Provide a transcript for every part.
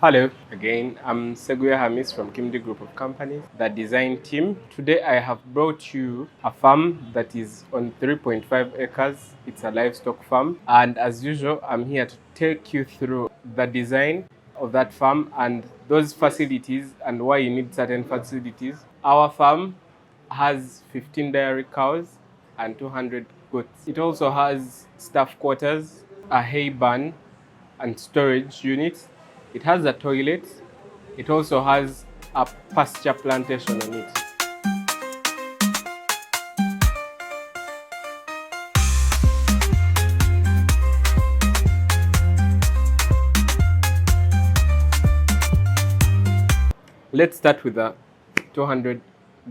Hello again, I'm Seguya Hamis from Kimdi Group of Companies, the design team. Today I have brought you a farm that is on 3.5 acres. It's a livestock farm, and as usual, I'm here to take you through the design of that farm and those facilities and why you need certain facilities. Our farm has 15 dairy cows and 200 goats. It also has staff quarters, a hay barn, and storage units. It has a toilet. It also has a pasture plantation on it. Let's start with the 200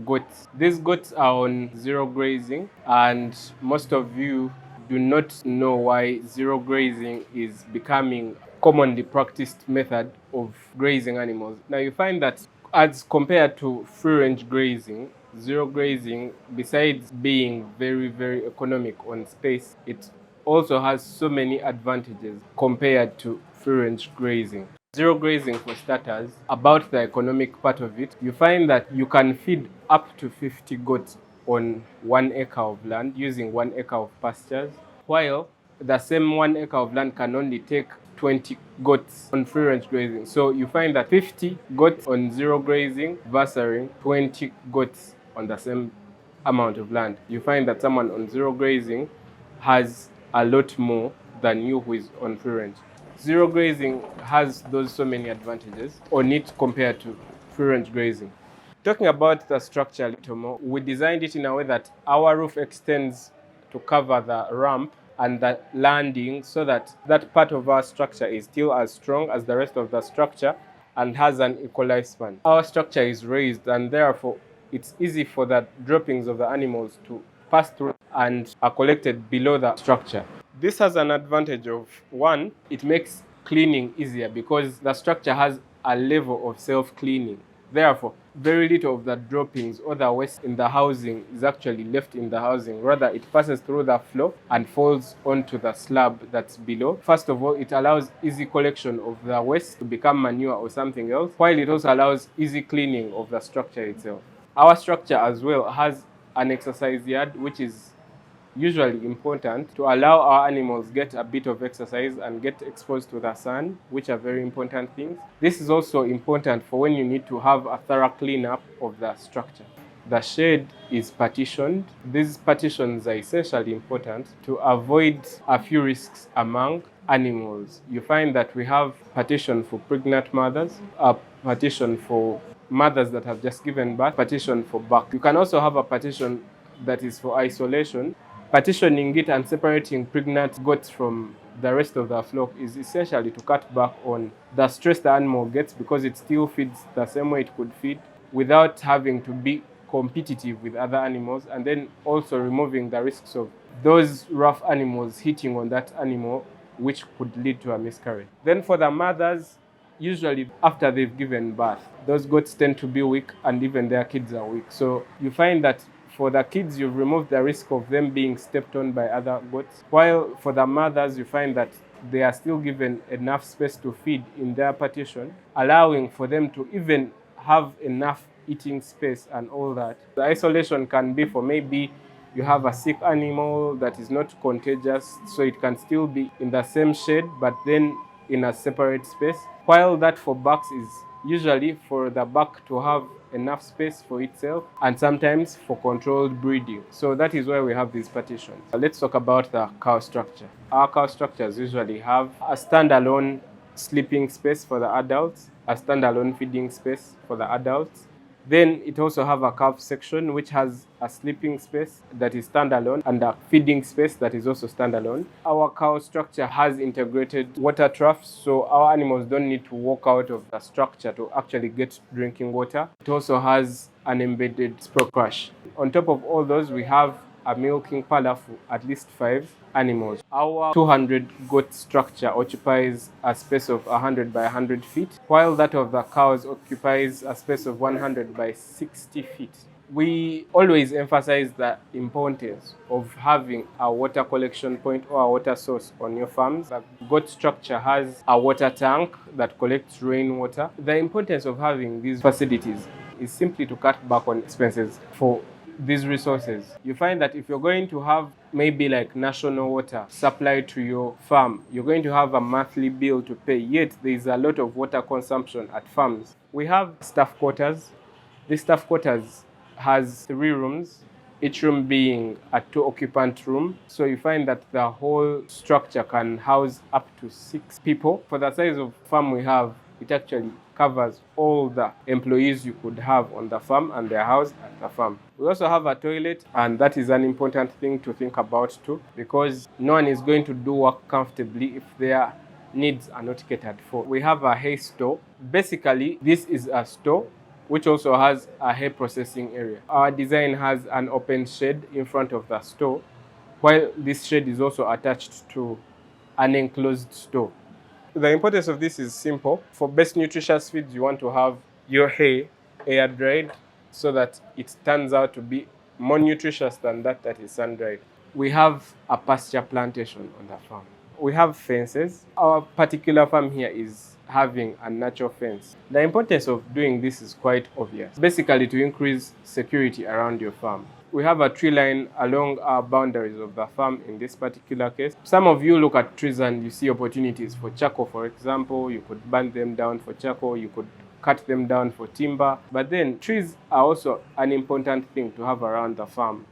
goats. These goats are on zero grazing, and most of you do not know why zero grazing is becoming commonly practiced method of grazing animals. Now you find that as compared to free range grazing, zero grazing, besides being very economic on space, it also has so many advantages compared to free range grazing. Zero grazing, for starters, about the economic part of it, you find that you can feed up to 50 goats on 1 acre of land using 1 acre of pastures, while the same 1 acre of land can only take 20 goats on free range grazing. So you find that 50 goats on zero grazing versus 20 goats on the same amount of land. You find that someone on zero grazing has a lot more than you who is on free range. Zero grazing has those so many advantages on it compared to free range grazing. Talking about the structure a little more, we designed it in a way that our roof extends to cover the ramp and the landing so that that part of our structure is still as strong as the rest of the structure and has an equal lifespan. Our structure is raised, and therefore it's easy for the droppings of the animals to pass through and are collected below the structure. This has an advantage of, one, it makes cleaning easier because the structure has a level of self-cleaning. Therefore, very little of the droppings or the waste in the housing is actually left in the housing. Rather, it passes through the floor and falls onto the slab that's below. First of all, it allows easy collection of the waste to become manure or something else, while it also allows easy cleaning of the structure itself. Our structure as well has an exercise yard, which is usually important to allow our animals get a bit of exercise and get exposed to the sun, which are very important things. This is also important for when you need to have a thorough cleanup of the structure. The shed is partitioned. These partitions are essentially important to avoid a few risks among animals. You find that we have partition for pregnant mothers, a partition for mothers that have just given birth, partition for back. You can also have a partition that is for isolation. Partitioning it and separating pregnant goats from the rest of the flock is essentially to cut back on the stress the animal gets because it still feeds the same way it could feed without having to be competitive with other animals, and then also removing the risks of those rough animals hitting on that animal, which could lead to a miscarriage. Then for the mothers, usually after they've given birth, those goats tend to be weak and even their kids are weak. So you find that for the kids, you've removed the risk of them being stepped on by other goats, while for the mothers, you find that they are still given enough space to feed in their partition, allowing for them to even have enough eating space and all that. The isolation can be for maybe you have a sick animal that is not contagious, so it can still be in the same shed, but then in a separate space, while that for bucks is usually for the buck to have enough space for itself and sometimes for controlled breeding. So that is why we have these partitions. Let's talk about the cow structure. Our cow structures usually have a standalone sleeping space for the adults, a standalone feeding space for the adults. Then it also have a calf section which has a sleeping space that is standalone and a feeding space that is also standalone. Our cow structure has integrated water troughs, so our animals don't need to walk out of the structure to actually get drinking water. It also has an embedded spro crush. On top of all those, we have a milking parlor for at least 5 animals. Our 200 goat structure occupies a space of 100 by 100 feet, while that of the cows occupies a space of 100 by 60 feet. We always emphasize the importance of having a water collection point or a water source on your farms. The goat structure has a water tank that collects rainwater. The importance of having these facilities is simply to cut back on expenses for these resources. You find that if you're going to have maybe like national water supply to your farm, you're going to have a monthly bill to pay, yet there is a lot of water consumption at farms. We have staff quarters. This staff quarters has 3 rooms, each room being a 2-occupant room. So you find that the whole structure can house up to 6 people. For the size of farm we have, it actually covers all the employees you could have on the farm and their house at the farm. We also have a toilet, and that is an important thing to think about too, because no one is going to do work comfortably if their needs are not catered for. We have a hay store. Basically, this is a store which also has a hay processing area. Our design has an open shed in front of the store, while this shed is also attached to an enclosed store. The importance of this is simple. For best nutritious feeds, you want to have your hay air dried so that it turns out to be more nutritious than that is sun dried. We have a pasture plantation on the farm. We have fences. Our particular farm here is having a natural fence. The importance of doing this is quite obvious. Basically, to increase security around your farm. We have a tree line along our boundaries of the farm in this particular case. Some of you look at trees and you see opportunities for charcoal, for example. You could burn them down for charcoal, you could cut them down for timber. But then trees are also an important thing to have around the farm,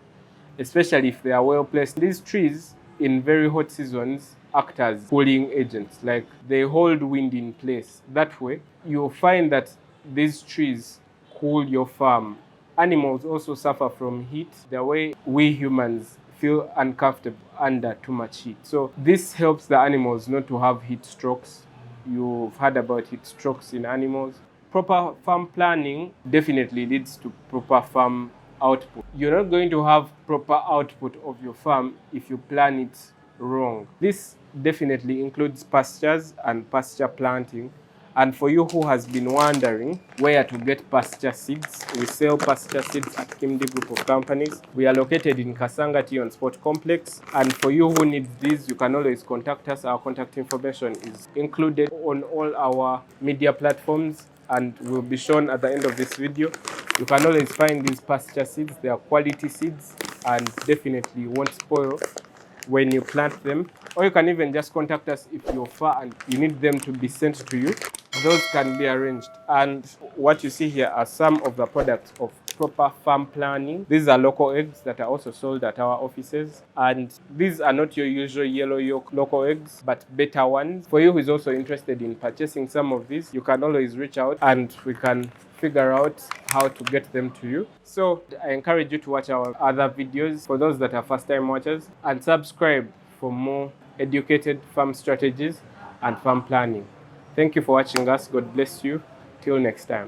especially if they are well placed. These trees in very hot seasons act as cooling agents, like they hold wind in place. That way, you'll find that these trees cool your farm. Animals also suffer from heat, the way we humans feel uncomfortable under too much heat. So this helps the animals not to have heat strokes. You've heard about heat strokes in animals. Proper farm planning definitely leads to proper farm output. You're not going to have proper output of your farm if you plan it wrong. This definitely includes pastures and pasture planting. And for you who has been wondering where to get pasture seeds, we sell pasture seeds at Kimdi Group of Companies. We are located in Kasanga Tea and Sport Complex. And for you who need these, you can always contact us. Our contact information is included on all our media platforms and will be shown at the end of this video. You can always find these pasture seeds. They are quality seeds and definitely won't spoil when you plant them. Or you can even just contact us if you're far and you need them to be sent to you. Those can be arranged. And what you see here are some of the products of proper farm planning. These are local eggs that are also sold at our offices. And these are not your usual yellow yolk local eggs, but better ones. For you who is also interested in purchasing some of these, you can always reach out and we can figure out how to get them to you. So I encourage you to watch our other videos for those that are first-time watchers, and subscribe for more educated farm strategies and farm planning. Thank you for watching us. God bless you. Till next time.